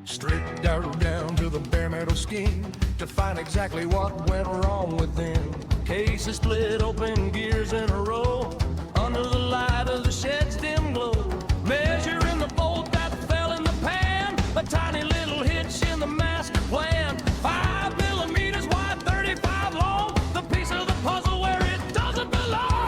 Stripped down to the bare metal skin to find exactly what went wrong within. Cases split open, gears in a row, under the light of the shed's dim glow. Measuring the bolt that fell in the pan, a tiny little hitch in the master plan. 5 millimeters wide, 35 long, the piece of the puzzle where it doesn't belong.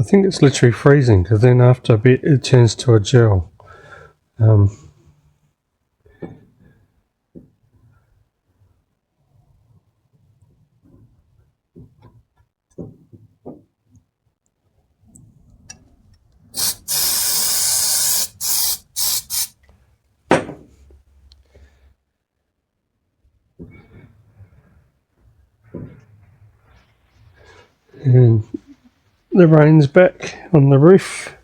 I think it's literally freezing because then after a bit it turns to a gel. And the rain's back on the roof.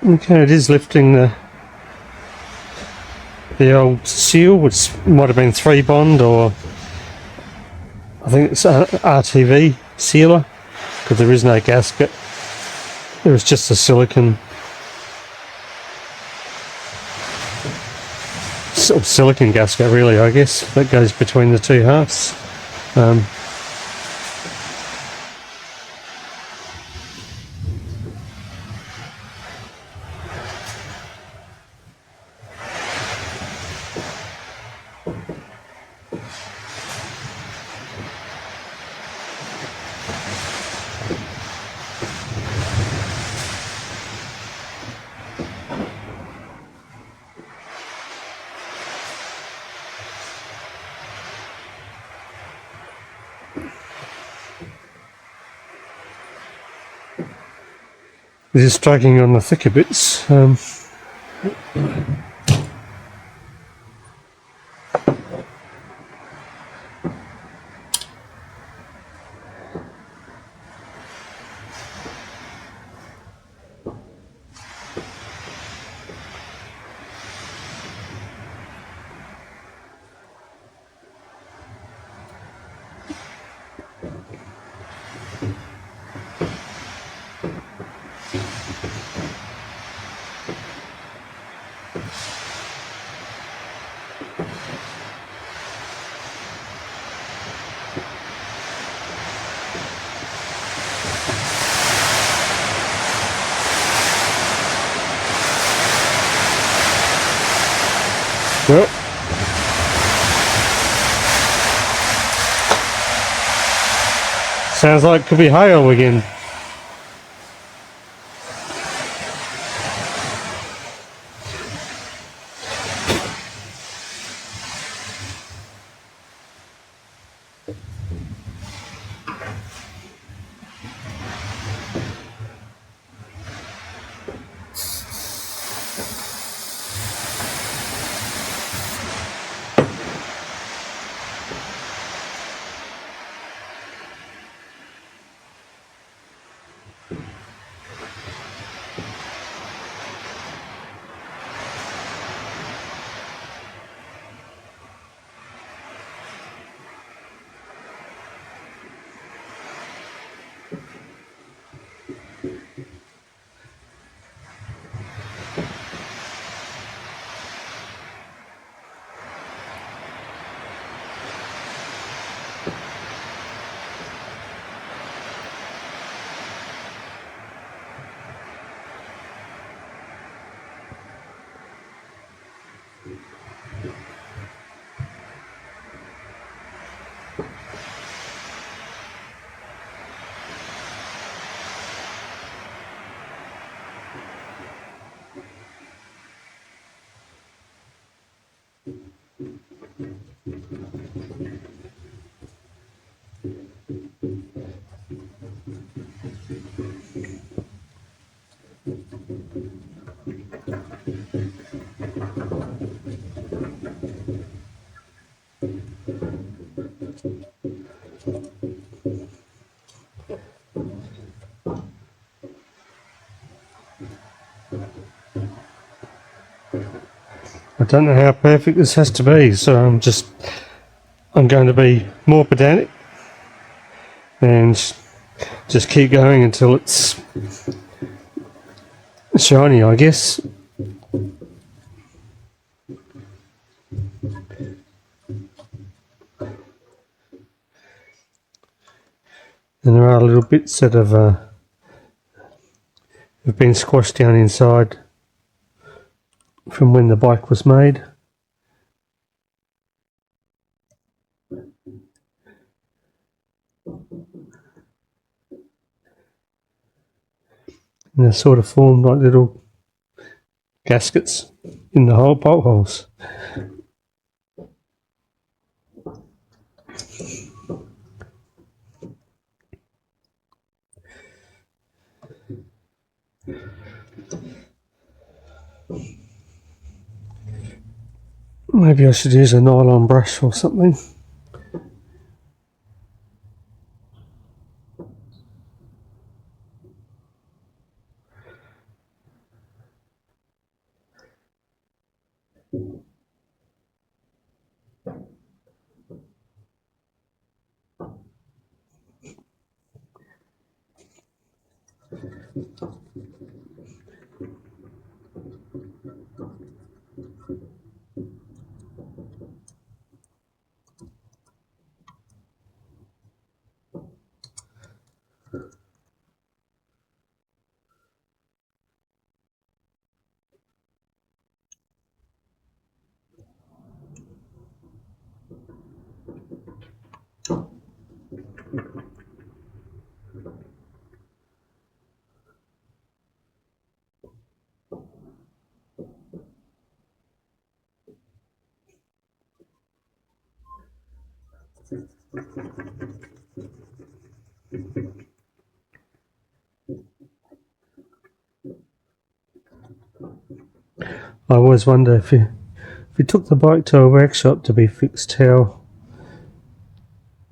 Okay, it is lifting the old seal, which might have been 3 bond, or I think it's RTV sealer, because there is no gasket. There is just a silicon gasket, really, I guess, that goes between the two halves. It is striking on the thicker bits. Well, sounds like it could be hail again. I don't know how perfect this has to be, so I'm going to be more pedantic and just keep going until it's shiny, I guess. And there are little bits that have been squashed down inside from when the bike was made. And they're sort of formed like little gaskets in the hole bolt holes. Maybe I should use a nylon brush or something. I always wonder if you took the bike to a workshop to be fixed, how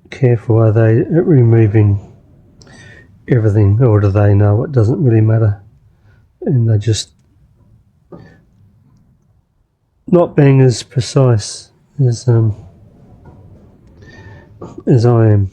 careful are they at removing everything, or do they know it doesn't really matter and they just not being as precise as I am.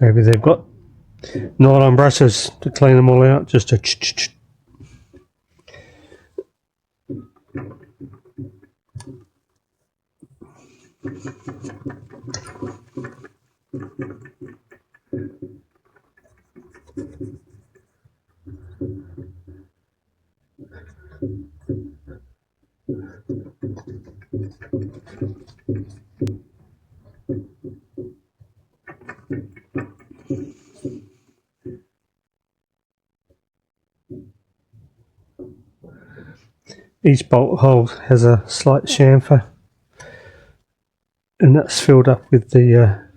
Maybe they've got nylon brushes to clean them all out, just to each bolt hole has a slight chamfer, and that's filled up with the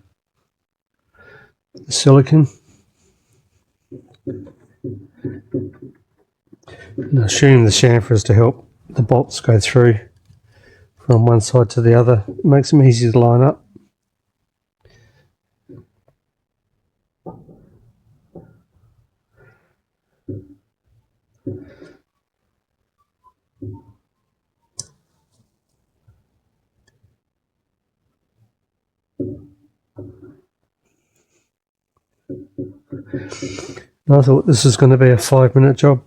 silicone. And I assume the chamfer is to help the bolts go through from one side to the other. It makes them easy to line up. I thought this was going to be a 5-minute job.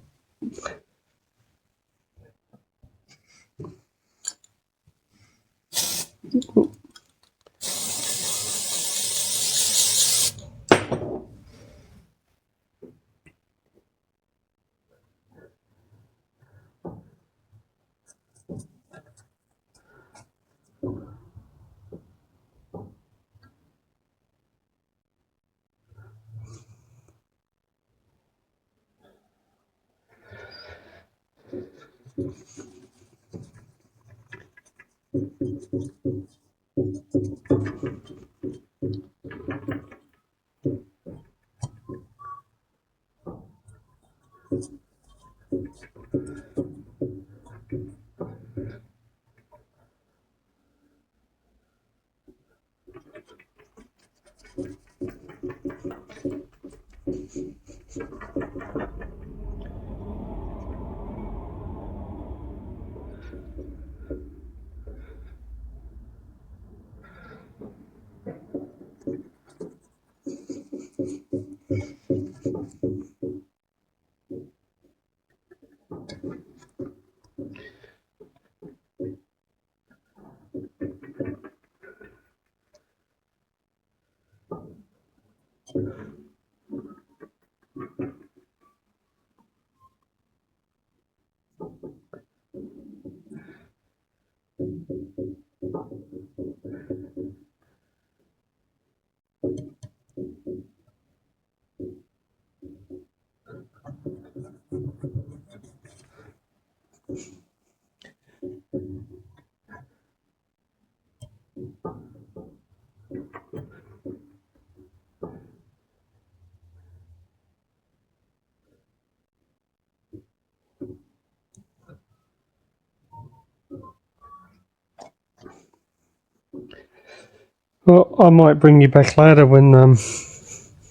Well, I might bring you back later when, because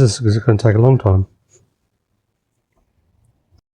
this is going to take a long time.